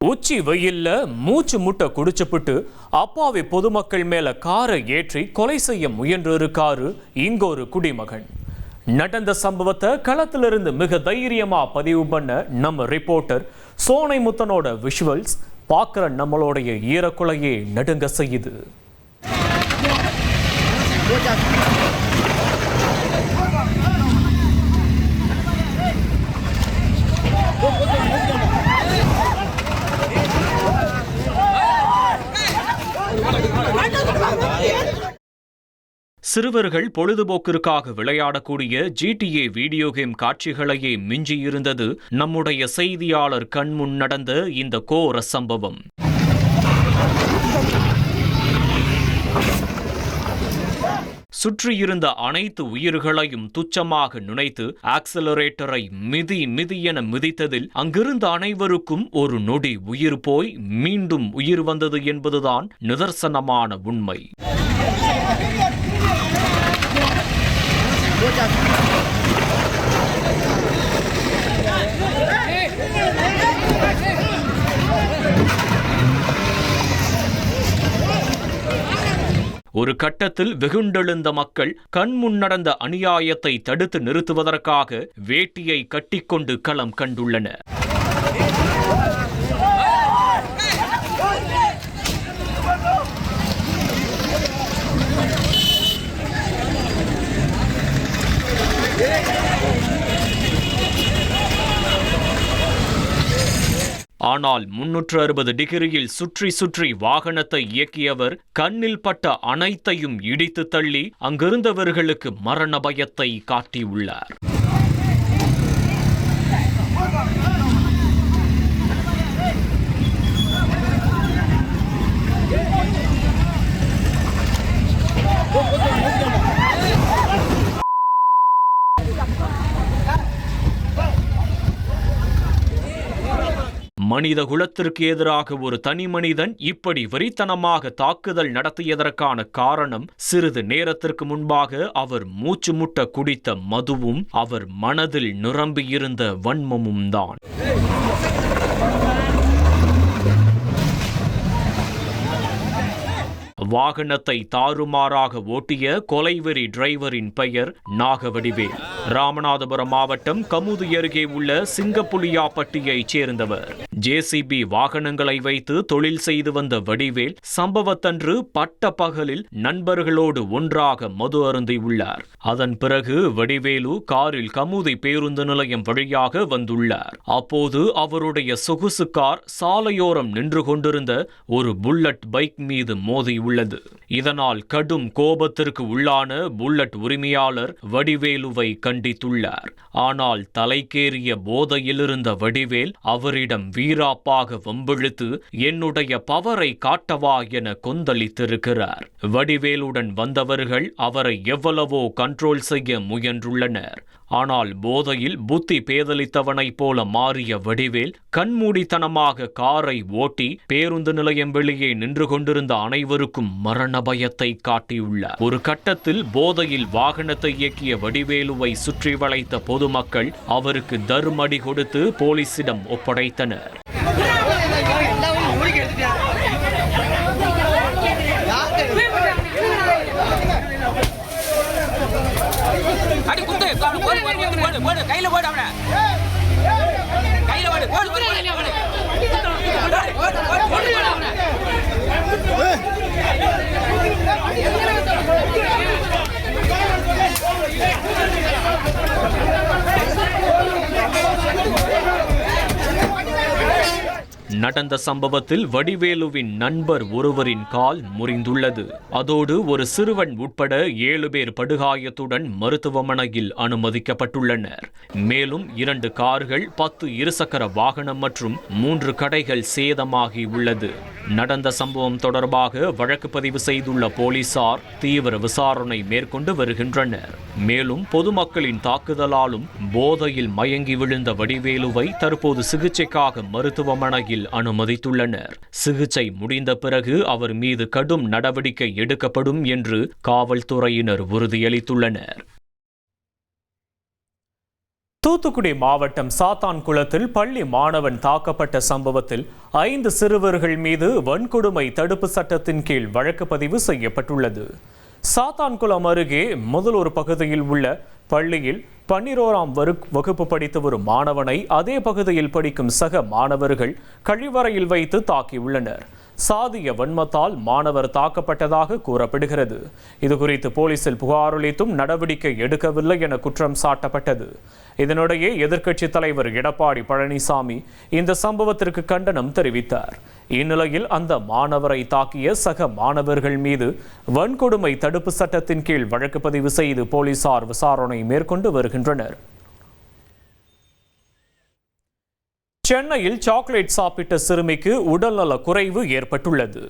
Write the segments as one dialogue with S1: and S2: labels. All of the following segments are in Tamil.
S1: உச்சி வெயில்ல மூச்சு முட்டை குடிச்சுப்புட்டு அப்பாவி பொதுமக்கள் மேல காரை ஏற்றி கொலை செய்ய முயன்றிருக்காரு இங்கொரு குடிமகன். நடந்த சம்பவத்தை களத்திலிருந்து மிக தைரியமா பதிவு பண்ண நம்ம ரிப்போர்ட்டர் சோனை முத்தனோட விஷுவல்ஸ் பார்க்குற நம்மளுடைய ஈரக்குலையே நடுங்க செய்யுது. சிறுவர்கள் பொழுதுபோக்கிற்காக விளையாடக்கூடிய GTA வீடியோ கேம் காட்சிகளையே மிஞ்சியிருந்தது நம்முடைய செய்தியாளர் கண்முன் நடந்த இந்த கோர சம்பவம். சுற்றியிருந்த அனைத்து உயிர்களையும் துச்சமாக நினைத்து ஆக்சலரேட்டரை மிதி என மிதித்ததில் அங்கிருந்த அனைவருக்கும் ஒரு நொடி உயிர் போய் மீண்டும் உயிர் வந்தது என்பதுதான் நிதர்சனமான உண்மை. ஒரு கட்டத்தில் வெகுண்டெழுந்த மக்கள் கண்முன் நடந்த அநியாயத்தை தடுத்து நிறுத்துவதற்காக வேட்டியை கட்டிக்கொண்டு களம் கண்டுள்ளனர். ஆனால் 360 டிகிரியில் சுற்றி வாகனத்தை இயக்கியவர் கண்ணில் பட்ட அனைத்தையும் இடித்து தள்ளி அங்கிருந்தவர்களுக்கு மரண பயத்தை காட்டியுள்ளார். மனித குலத்திற்கு எதிராக ஒரு தனி மனிதன் இப்படி வெறித்தனமாக தாக்குதல் நடத்தியதற்கான காரணம் சிறிது நேரத்திற்கு முன்பாக அவர் மூச்சு முட்ட குடித்த மதுவும் அவர் மனதில் நிரம்பியிருந்த வன்மமும் தான். வாகனத்தை தாறுமாறாக ஓட்டிய கொலைவெறி டிரைவரின் பெயர் நாகவடிவேல். ராமநாதபுரம் மாவட்டம் கமுதி அருகே உள்ள சிங்கப்புலியாப்பட்டியைச் சேர்ந்தவர். JCB வாகனங்களை வைத்து தொழில் செய்து வந்த வடிவேல் சம்பவத்தன்று பட்ட பகலில் நண்பர்களோடு ஒன்றாக மது அருந்தியுள்ளார். அதன் பிறகு வடிவேலு காரில் கமுதி பேருந்து நிலையம் வழியாக வந்துள்ளார். அப்போது அவருடைய சொகுசு கார் சாலையோரம் நின்று கொண்டிருந்த ஒரு புல்லட் பைக் மீது மோதியுள்ளார். இதனால் கடும் கோபத்திற்கு உள்ளான புல்லட் உரிமையாளர் வடிவேலுவை கண்டித்துள்ளார். ஆனால் தலைக்கேறிய போதையில் இருந்த வடிவேல் அவரிடம் வீராப்பாக வம்பிழுத்து என்னுடைய பவரை காட்டவா என கொந்தளித்திருக்கிறார். வடிவேலுடன் வந்தவர்கள் அவரை எவ்வளவோ கண்ட்ரோல் செய்ய முயன்றுள்ளனர். ஆனால் போதையில் புத்தி பேதலித்தவனைப் போல மாறிய வடிவேல் கண்மூடித்தனமாக காரை ஓட்டி பேருந்து நிலையம் வெளியே நின்று கொண்டிருந்த அனைவருக்கும் மரண பயத்தை காட்டியுள்ளார். ஒரு கட்டத்தில் போதையில் வாகனத்தை இயக்கிய வடிவேலுவை சுற்றி வளைத்த பொதுமக்கள் அவருக்கு தர்மடி கொடுத்து போலீசிடம் ஒப்படைத்தனர். கையில போடு அவன கையில போடு போடு போடு நடந்த சம்பவத்தில் வடிவேலுவின் நண்பர் ஒருவரின் கால் முறிந்துள்ளது. அதோடு ஒரு சிறுவன் உட்பட 7 பேர் படுகாயத்துடன் மருத்துவமனையில் அனுமதிக்கப்பட்டுள்ளனர். மேலும் 2 கார்கள், 10 இருசக்கர வாகனம் மற்றும் 3 கடைகள் சேதமாகியுள்ளது. நடந்த சம்பவம் தொடர்பாக வழக்கு பதிவு செய்துள்ள போலீசார் தீவிர விசாரணை மேற்கொண்டு வருகின்றனர். மேலும் பொதுமக்களின் தாக்குதலாலும் போதையில் மயங்கி விழுந்த வடிவேலுவை தற்போது சிகிச்சைக்காக மருத்துவமனையில் அனுமதித்துள்ளனர். சிகிச்சை முடிந்த பிறகு அவர் மீது கடும் நடவடிக்கை எடுக்கப்படும் என்று காவல்துறையினர் உறுதியளித்துள்ளனர். தூத்துக்குடி மாவட்டம் சாத்தான்குளத்தில் பள்ளி மாணவன் தாக்கப்பட்ட சம்பவத்தில் 5 சிறுவர்கள் மீது வன்கொடுமை தடுப்பு சட்டத்தின் கீழ் வழக்கு பதிவு செய்யப்பட்டுள்ளது. சாத்தான்குளம் அருகே முதலூர் பகுதியில் உள்ள பள்ளியில் 12ஆம் வகுப்பு படித்து வரும் மாணவனை அதே பகுதியில் படிக்கும் சக மாணவர்கள் கழிவறையில் வைத்து தாக்கியுள்ளனர். சாதிய வன்மத்தால் மாணவர் தாக்கப்பட்டதாக கூறப்படுகிறது. இதுகுறித்து போலீசில் புகார் அளித்தும் நடவடிக்கை எடுக்கவில்லை என குற்றம் சாட்டப்பட்டது. இதனிடையே எதிர்க்கட்சித் தலைவர் எடப்பாடி பழனிசாமி இந்த சம்பவத்திற்கு கண்டனம் தெரிவித்தார். இந்நிலையில் அந்த மாணவரை தாக்கிய சக மாணவர்கள் மீது வன்கொடுமை தடுப்பு சட்டத்தின் கீழ் வழக்கு பதிவு செய்து போலீசார் விசாரணை மேற்கொண்டு வருகின்றனர். சென்னையில் சாக்லேட் சாப்பிட்ட சிறுமிக்கு உடல்நல குறைவு ஏற்பட்டுள்ளது.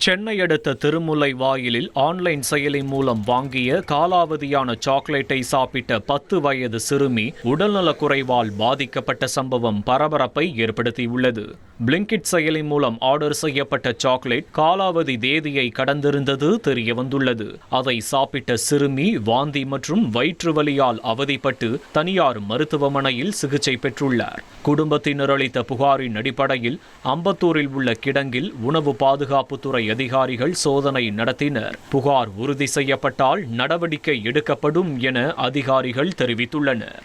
S1: சென்னை அடுத்த திருமுல்லை வாயிலில் ஆன்லைன் செயலி மூலம் வாங்கிய காலாவதியான சாக்லேட்டை சாப்பிட்ட 10 வயது சிறுமி உடல்நலக் குறைவால் பாதிக்கப்பட்ட சம்பவம் பரபரப்பை ஏற்படுத்தியுள்ளது. பிளிங்கிட் செயலி மூலம் ஆர்டர் செய்யப்பட்ட சாக்லேட் காலாவதி தேதியை கடந்திருந்தது தெரியவந்துள்ளது. அதை சாப்பிட்ட சிறுமி வாந்தி மற்றும் வயிற்று வலியால் அவதிப்பட்டு தனியார் மருத்துவமனையில் சிகிச்சை பெற்றுள்ளார். குடும்பத்தினர் அளித்த புகாரின் அடிப்படையில் அம்பத்தூரில் உள்ள கிடங்கில் உணவு பாதுகாப்புத்துறை அதிகாரிகள் சோதனை நடத்தினர். புகார் உறுதி செய்யப்பட்டால் நடவடிக்கை எடுக்கப்படும் என அதிகாரிகள் தெரிவித்துள்ளனர்.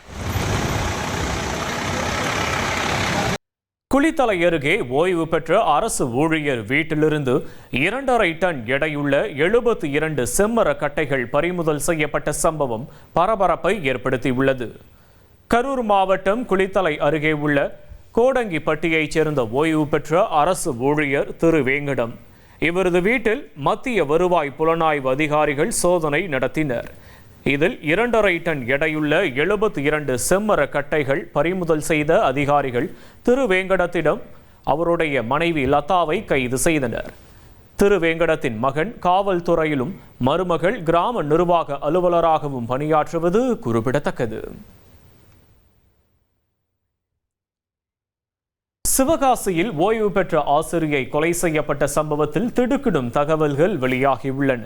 S1: குளித்தலை அருகே ஓய்வு பெற்ற அரசு ஊழியர் வீட்டிலிருந்து 2.5 டன் எடையுள்ள 72 செம்மர கட்டைகள் பறிமுதல் செய்யப்பட்ட சம்பவம் பரபரப்பை ஏற்படுத்தியுள்ளது. கரூர் மாவட்டம் குளித்தலை அருகே உள்ள கோடங்கிப்பட்டியைச் சேர்ந்த ஓய்வு பெற்ற அரசு ஊழியர் திரு வேங்கடம். இவரது வீட்டில் மத்திய வருவாய் புலனாய்வு அதிகாரிகள் சோதனை நடத்தினர். இதில் 2.5 டன் எடையுள்ள 72 செம்மர கட்டைகள் பறிமுதல் செய்த அதிகாரிகள் திரு வேங்கடத்திடம் அவருடைய மனைவி லதாவை கைது செய்தனர். திரு வேங்கடத்தின் மகன் காவல்துறையிலும் மருமகள் கிராம நிர்வாக அலுவலராகவும் பணியாற்றுவது குறிப்பிடத்தக்கது. சிவகாசியில் ஓய்வு பெற்ற ஆசிரியை கொலை செய்யப்பட்ட சம்பவத்தில் திடுக்கிடும் தகவல்கள் வெளியாகியுள்ளன.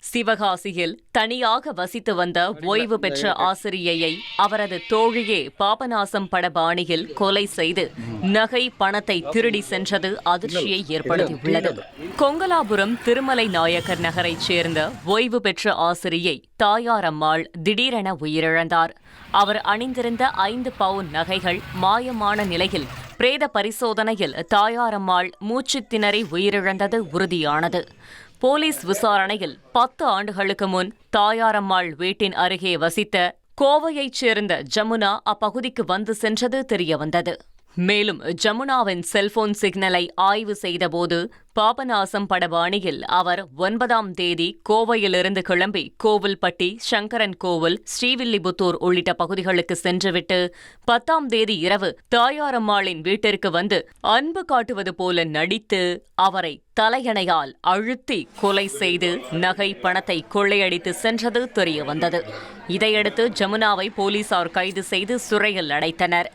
S2: சிவகாசியில் தனியாக வசித்து வந்த ஓய்வு பெற்ற ஆசிரியையை அவரது தோழியே பாபநாசம் பட பாணியில் கொலை செய்து நகை பணத்தை திருடி சென்றது அதிர்ச்சியை ஏற்படுத்தியுள்ளது. கொங்கலாபுரம் திருமலை நாயக்கர் நகரைச் சேர்ந்த ஓய்வு பெற்ற ஆசிரியை தாயாரம்மாள் திடீரென உயிரிழந்தார். அவர் அணிந்திருந்த 5 பவுன் நகைகள் மாயமான நிலையில் பிரேத பரிசோதனையில் தாயாரம்மாள் மூச்சுத் திணறி உயிரிழந்தது உறுதியானது. போலீஸ் விசாரணையில் 10 ஆண்டுகளுக்கு முன் தாயாரம்மாள் வீட்டின் அருகே வசித்த கோவையைச் சேர்ந்த ஜமுனா அப்பகுதிக்கு வந்து சென்றது தெரியவந்தது. மேலும் ஜமுனாவின் செல்போன் சிக்னலை ஆய்வு செய்தபோது பாபநாசம் படபாணியில் அவர் 9ஆம் தேதி கோவையிலிருந்து கிளம்பி கோவில்பட்டி, சங்கரன் கோவில், ஸ்ரீவில்லிபுத்தூர் உள்ளிட்ட பகுதிகளுக்கு சென்றுவிட்டு 10ஆம் தேதி இரவு தாயாரம்மாளின் வீட்டிற்கு வந்து அன்பு காட்டுவது போல நடித்து அவரை தலையணையால் அழுத்தி கொலை செய்து நகை பணத்தை கொள்ளையடித்து சென்றது தெரியவந்தது. இதையடுத்து ஜமுனாவை போலீசார் கைது செய்து சிறையில் அடைத்தனர்.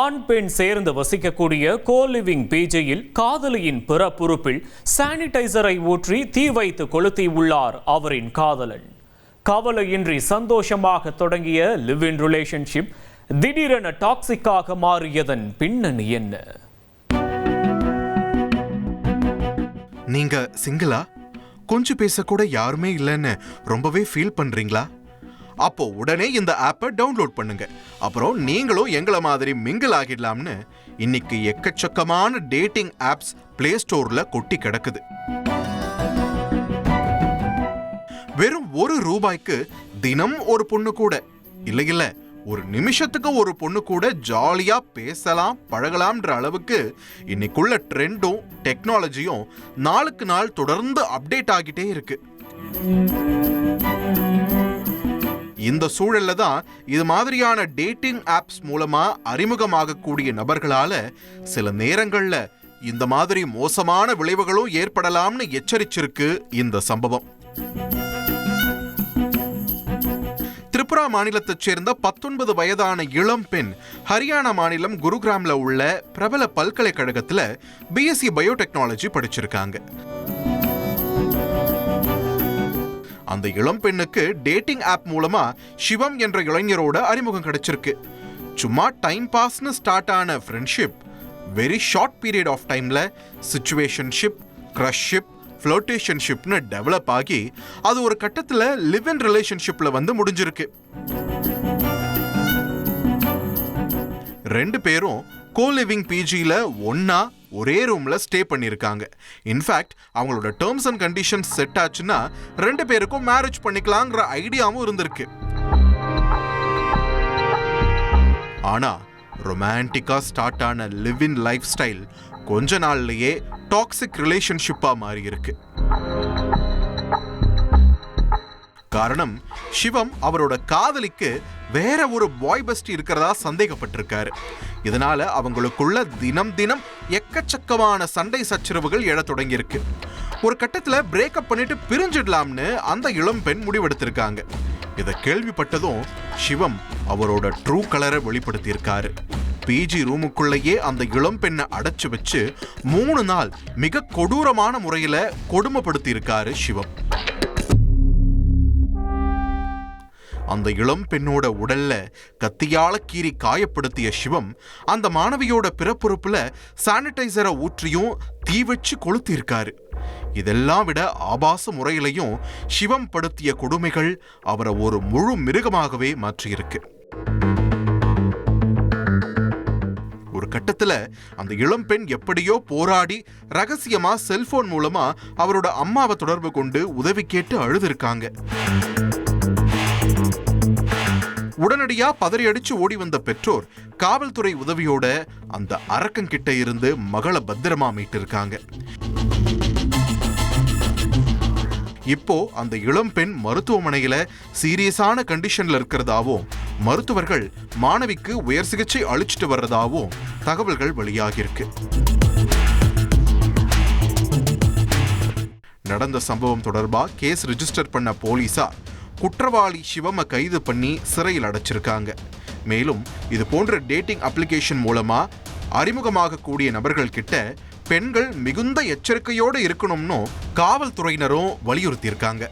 S1: ஆண் பெண் சேர்ந்து வசிக்கக்கூடிய கோலிவிங் பிஜியில் காதலியின் பிறப்புறுப்பில் சானிடைசரை ஊற்றி தீ வைத்து கொளுத்தியுள்ளார் அவரின் காதலன். கவலையின்றி சந்தோஷமாக தொடங்கிய லிவ் இன் ரிலேஷன்ஷிப் திடீரென டாக்ஸிக்காக மாறியதன் பின்னணி என்ன?
S3: நீங்க சிங்கிளா? கொஞ்சம் பேசக்கூட யாருமே இல்லைன்னு ரொம்பவே ஃபீல் பண்றீங்களா? அப்போ உடனே இந்த ஆப்பை டவுன்லோட் பண்ணுங்க. அப்புறம் நீங்களும் எங்களை மாதிரி மிங்கிள் ஆகிடலாம்னு இன்னைக்கு எக்கச்சக்கமான டேட்டிங் ஆப்ஸ் பிளே ஸ்டோர்ல கொட்டி கிடக்குது. வெறும் ₹1 தினம் ஒரு பொண்ணு கூட இல்ல ஒரு நிமிஷத்துக்கு ஒரு பொண்ணு கூட ஜாலியா பேசலாம், பழகலாம்ன்ற அளவுக்கு இன்னைக்குள்ள ட்ரெண்டும் டெக்னாலஜியும் நாளுக்கு நாள் தொடர்ந்து அப்டேட் ஆகிட்டே இருக்கு. இந்த சூழல்ல தான் இது மாதிரியான டேட்டிங் ஆப்ஸ் மூலமா அறிமுகமாகக்கூடிய நபர்களால சில நேரங்கள்ல இந்த மாதிரி மோசமான விளைவுகளும் ஏற்படலாம்னு எச்சரிச்சிருக்கு இந்த சம்பவம். திரிபுரா மாநிலத்தைச் சேர்ந்த 19 வயதான இளம் பெண் ஹரியானா மாநிலம் குருகிராம்ல உள்ள பிரபல பல்கலைக்கழகத்துல பிஎஸ்சி பயோடெக்னாலஜி படிச்சிருக்காங்க. அந்த இளம் பெண்ணுக்கு டேட்டிங் ஆப் மூலமா சிவம் என்ற இளைஞரோட அறிமுகம் கிடைச்சிருக்கு. சும்மா டைம் பாஸ்னு ஸ்டார்ட் ஆன friendship very short period of டைம்ல சிச்சுவேஷன்ஷிப், கிரஷ்ஷிப், ஃப்ளர்டேஷன்ஷிப்னு டெவலப் ஆகி அது ஒரு கட்டத்தில் லிவ் இன் ரிலேஷன்ஷிப்ல வந்து முடிஞ்சிருக்கு. 2 பேரும் கோ-லிவிங் பிஜியில் ஒன்னா ஒரே ரூம்ல ஸ்டே பண்ணியிருக்காங்க. இன்ஃபேக்ட் அவங்களோட டேர்ம்ஸ் அண்ட் கண்டிஷன்ஸ் செட் ஆச்சுன்னா 2 பேருக்கும் மேரேஜ் பண்ணிக்கலாங்கிற ஐடியாவும் இருந்திருக்கு. ஆனா ரொமான்டிக்கா ஸ்டார்ட் ஆன லிவ் இன் லைஃப் ஸ்டைல் கொஞ்ச நாள்லயே டாக்ஸிக் ரிலேஷன்ஷிப்பா மாறி இருக்கு. காரணம், சிவம் அவரோட காதலிக்கு வேற ஒரு பாய் பெஸ்ட் இருக்கிறதா சந்தேகப்பட்டிருக்காரு. இதனால அவங்களுக்குள்ள தினம் தினம் எக்கச்சக்கமான சண்டை சச்சரவுகள் எழ தொடங்கியிருக்கு. ஒரு கட்டத்துல பிரேக்கப் பண்ணிட்டு பிரிஞ்சிடலாம்னு அந்த இளம் பெண் முடிவெடுத்திருக்காங்க. இதை கேள்விப்பட்டதும் சிவம் அவரோட ட்ரூ கலரை வெளிப்படுத்தியிருக்காரு. பிஜி ரூமுக்குள்ளேயே அந்த இளம் பெண்ணை அடைச்சு வச்சு 3 நாள் மிக கொடூரமான முறையில கொடுமைப்படுத்தி இருக்காரு சிவம். அந்த இளம் பெண்ணோட உடல்ல கத்தியால கீறி காயப்படுத்திய சிவம் அந்த மாணவியோட பிறப்புறுப்புல சானிடைசரை ஊற்றியும் தீ வச்சு கொளுத்தி இருக்காரு. இதெல்லாம் விட ஆபாச முறையிலையும் சிவம் படுத்திய கொடுமைகள் அவரை ஒரு முழு மிருகமாகவே மாற்றியிருக்கு. ஒரு கட்டத்துல அந்த இளம் பெண் எப்படியோ போராடி ரகசியமா செல்போன் மூலமா அவரோட அம்மாவை தொடர்பு கொண்டு உதவி கேட்டு அழுதுருக்காங்க. உடனடியா பதறி அடிச்சு ஓடி வந்த பெற்றோர் காவல்துறை உதவியோட அந்த அரக்கங்கிட்ட இருந்து மகளை பத்திரமா மீட்டிருக்காங்க. இப்போ அந்த இளம் பெண் மருத்துவமனையில சீரியஸான கண்டிஷன்ல இருக்கிறதாவும் மருத்துவர்கள் மாணவிக்கு உயர் சிகிச்சை அளிச்சுட்டு வர்றதாவும் தகவல்கள் வெளியாகிருக்கு. நடந்த சம்பவம் தொடர்பா கேஸ் ரெஜிஸ்டர் பண்ண போலீசார் குற்றவாளி சிவமை கைது பண்ணி சிறையில் அடைச்சிருக்காங்க. மேலும் இது போன்ற டேட்டிங் அப்ளிகேஷன் மூலமா அறிமுகமாக கூடிய நபர்கள் கிட்ட பெண்கள் மிகுந்த எச்சரிக்கையோடு இருக்கணும்னு காவல்துறையினரும் வலியுறுத்தியிருக்காங்க.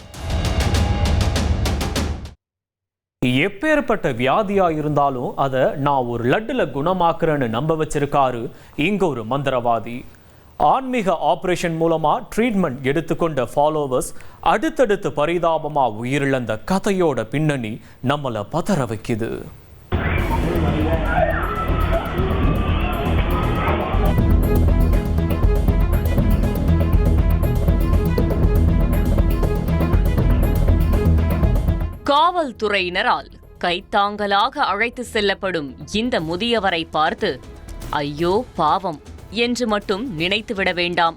S1: எப்பேற்பட்ட வியாதியா இருந்தாலும் அதை நான் ஒரு லட்டுல குணமாக்குறேன்னு நம்ப வச்சிருக்காரு இங்க ஒரு மந்திரவாதி. ஆன்மீக ஆபரேஷன் மூலமா ட்ரீட்மெண்ட் எடுத்துக்கொண்ட ஃபாலோவர்ஸ் அடுத்தடுத்து பரிதாபமா உயிரிழந்த கதையோட பின்னணி நம்மளை பதற வைக்குது.
S2: காவல்துறையினரால் கைத்தாங்கலாக அழைத்து செல்லப்படும் இந்த முதியவரை பார்த்து ஐயோ பாவம் என்று மட்டும் நினைத்துவிட வேண்டாம்.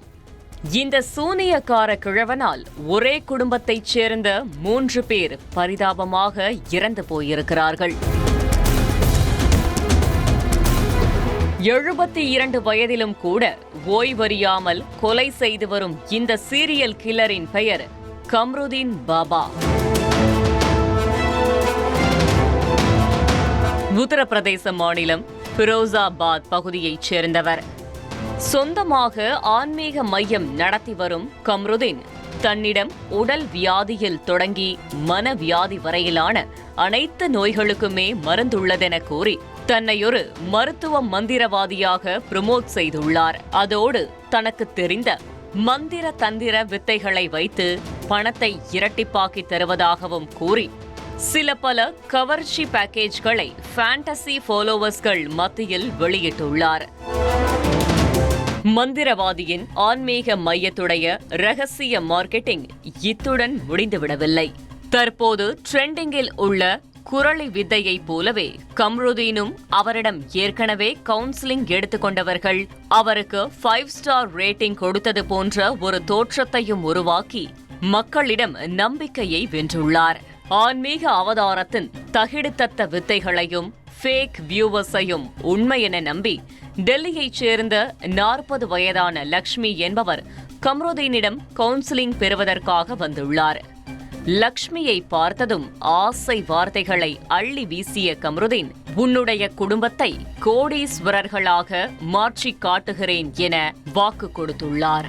S2: இந்த சூனியக்கார கிழவனால் ஒரே குடும்பத்தைச் சேர்ந்த 3 பேர் பரிதாபமாக இறந்து போயிருக்கிறார்கள். 72 வயதிலும் கூட ஓய்வறியாமல் கொலை செய்து வரும் இந்த சீரியல் கில்லரின் பெயர் கம்ருதீன் பாபா. உத்தரப்பிரதேச மாநிலம் ஃபிரோசாபாத் பகுதியைச் சேர்ந்தவர். சொந்தமாக ஆன்மீக மையம் நடத்தி வரும் கம்ருதீன் தன்னிடம் உடல் வியாதியில் தொடங்கி மனவியாதி வரையிலான அனைத்து நோய்களுக்குமே மருந்துள்ளதென கூறி தன்னை ஒரு மருத்துவ மந்திரவாதியாக ப்ரமோட் செய்துள்ளார். அதோடு தனக்கு தெரிந்த மந்திர தந்திர வித்தைகளை வைத்து பணத்தை இரட்டிப்பாக்கி தருவதாகவும் கூறி சில பல கவர்ச்சி பேக்கேஜ்களை ஃபேண்டசி ஃபாலோவர்ஸ்கள் மத்தியில் வெளியிட்டுள்ளார். மந்திரவாதியின் ஆன்மீக மையத்துடைய ரகசிய மார்க்கெட்டிங் இத்துடன் முடிந்துவிடவில்லை. தற்போது ட்ரெண்டிங்கில் உள்ள குரளி வித்தையை போலவே கம்ருதீனும் அவரிடம் ஏற்கனவே கவுன்சிலிங் எடுத்துக்கொண்டவர்கள் அவருக்கு 5 ஸ்டார் ரேட்டிங் கொடுத்தது போன்ற ஒரு தோற்றத்தையும் உருவாக்கி மக்களிடம் நம்பிக்கையை வென்றுள்ளார். ஆன்மீக அவதாரத்தின் தகிடுத்தத்த வித்தைகளையும் ஃபேக் வியூவர்ஸையும் உண்மை என நம்பி டெல்லியைச் சேர்ந்த 40 வயதான லக்ஷ்மி என்பவர் கம்ருதீனிடம் கவுன்சிலிங் பெறுவதற்காக வந்துள்ளார். லக்ஷ்மியை பார்த்ததும் ஆசை வார்த்தைகளை அள்ளி வீசிய கம்ருதீன், உன்னுடைய குடும்பத்தை கோடீஸ்வரர்களாக மாற்றிக் காட்டுகிறேன் என வாக்கு கொடுத்துள்ளார்.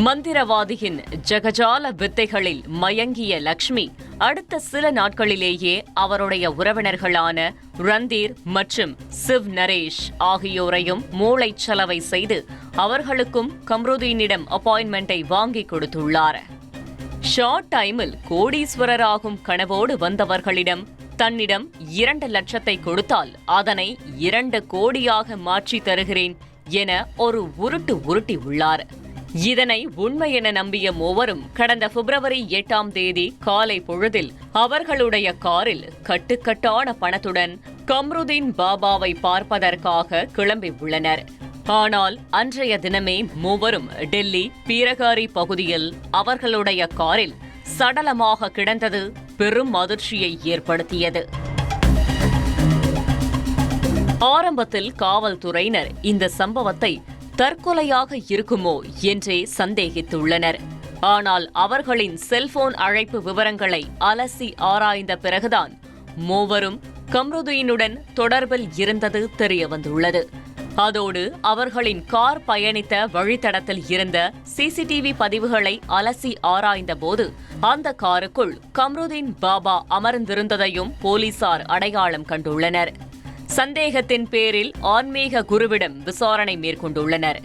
S2: மந்திரவாதியின் ஜகஜால வித்தைகளில் மயங்கிய லக்ஷ்மி அடுத்த சில நாட்களிலேயே அவருடைய உறவினர்களான ரந்தீர் மற்றும் சிவ் நரேஷ் ஆகியோரையும் மூளைச்சலவை செய்து அவர்களுக்கும் கம்ருதீனிடம் அப்பாயின்மெண்டை வாங்கி கொடுத்துள்ளார். ஷார்ட் டைமில் கோடீஸ்வரராகும் கனவோடு வந்தவர்களிடம் தன்னிடம் 2 லட்சத்தை கொடுத்தால் அதனை 2 கோடியாக மாற்றி தருகிறேன் என ஒரு உருட்டி உள்ளார். இதனை உண்மை என நம்பிய மூவரும் கடந்த பிப்ரவரி 8ஆம் தேதி காலை பொழுதில் அவர்களுடைய காரில் கட்டுக்கட்டான பணத்துடன் கம்ருதீன் பாபாவை பார்ப்பதற்காக கிளம்பி உள்ளனர். ஆனால் அன்றைய தினமே மூவரும் டெல்லி பீரகாரி பகுதியில் அவர்களுடைய காரில் சடலமாக கிடந்தது பெரும் அதிர்ச்சியை ஏற்படுத்தியது. ஆரம்பத்தில் காவல்துறையினர் இந்த சம்பவத்தை தற்கொலையாக இருக்குமோ என்றே சந்தேகித்துள்ளனர். ஆனால் அவர்களின் செல்போன் அழைப்பு விவரங்களை அலசி ஆராய்ந்த பிறகுதான் மூவரும் கம்ருதீனுடன் தொடர்பில் இருந்தது தெரியவந்துள்ளது. அதோடு அவர்களின் கார் பயணித்த வழித்தடத்தில் இருந்த சிசிடிவி பதிவுகளை அலசி ஆராய்ந்த போது அந்த காருக்குள் கம்ருதீன் பாபா அமர்ந்திருந்ததையும் போலீசார் அடையாளம் கண்டுள்ளனர். சந்தேகத்தின் பேரில் ஆன்மீக குருவிடம் விசாரணை மேற்கொண்டுள்ளனர்.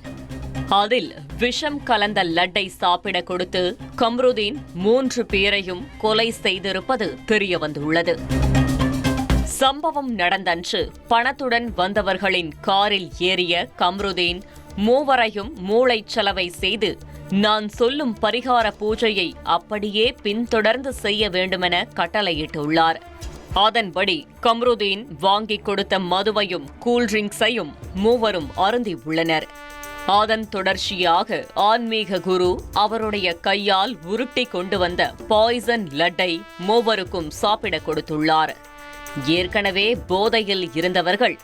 S2: அதில் விஷம் கலந்த லட்டை சாப்பிட கொடுத்து கம்ருதீன் 3 பேரையும் கொலை செய்திருப்பது தெரியவந்துள்ளது. சம்பவம் நடந்தன்று பணத்துடன் வந்தவர்களின் காரில் ஏறிய கம்ருதீன் மூவரையும் மூளைச்சலவை செய்து நான் சொல்லும் பரிகார பூஜையை அப்படியே பின்தொடர்ந்து செய்ய வேண்டுமென கட்டளையிட்டுள்ளார். அதன்படி கம்ருதீன் வாங்கிக் கொடுத்த மதுவையும் கூல்ட்ரிங்க்ஸையும் மூவரும் அருந்தி உள்ளனர். அதன் தொடர்ச்சியாக ஆன்மீக குரு அவருடைய கையால் உருட்டி கொண்டு வந்த பாய்சன் லட்டை மூவருக்கும் சாப்பிட கொடுத்துள்ளார். ஏற்கனவே போதையில் இருந்தவர்கள்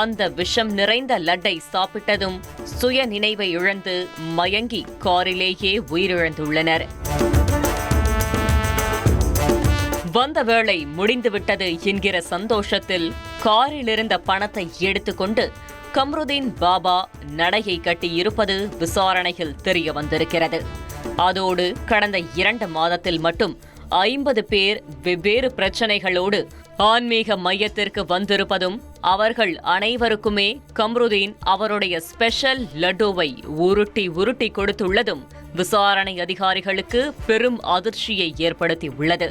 S2: அந்த விஷம் நிறைந்த லட்டை சாப்பிட்டதும் சுய நினைவை இழந்து மயங்கி காரிலேயே உயிரிழந்துள்ளனர். வந்த வேளை முடிந்துவிட்டது என்கிற சந்தோஷத்தில் காரில் இருந்த பணத்தை எடுத்துக்கொண்டு கம்ருதீன் பாபா நடையை கட்டியிருப்பது விசாரணையில் தெரிய வந்திருக்கிறது. அதோடு கடந்த 2 மாதத்தில் மட்டும் 50 பேர் வெவ்வேறு பிரச்சனைகளோடு ஆன்மீக மையத்திற்கு வந்திருப்பதும் அவர்கள் அனைவருக்குமே கம்ருதீன் அவருடைய ஸ்பெஷல் லட்டுவை உருட்டி கொடுத்துள்ளதும் விசாரணை அதிகாரிகளுக்கு பெரும் அதிர்ச்சியை ஏற்படுத்தி உள்ளது.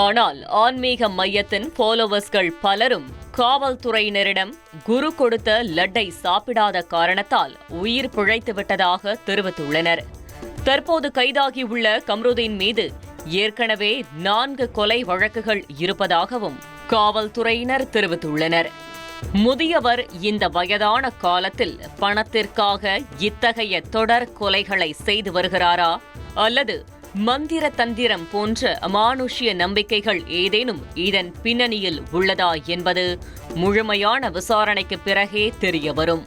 S2: ஆனால் ஆன்மீக மையத்தின் ஃபாலோவர்ஸ்கள் பலரும் காவல்துறையினரிடம் குரு கொடுத்த லட்டை சாப்பிடாத காரணத்தால் உயிர் பிழைத்து விட்டதாக தெரிவித்துள்ளனர். தற்போது கைதாகியுள்ள கம்ருதீன் மீது ஏற்கனவே 4 கொலை வழக்குகள் இருப்பதாகவும் காவல்துறையினர் தெரிவித்துள்ளனர். முதியவர் இந்த வயதான காலத்தில் பணத்திற்காக இத்தகைய தொடர் கொலைகளை செய்து வருகிறாரா அல்லது மந்திர தந்திரம் போன்ற அமானுஷ்ய நம்பிக்கைகள் ஏதேனும் இதன் பின்னணியில் உள்ளதா என்பது முழுமையான விசாரணைக்கு பிறகே தெரியவரும்.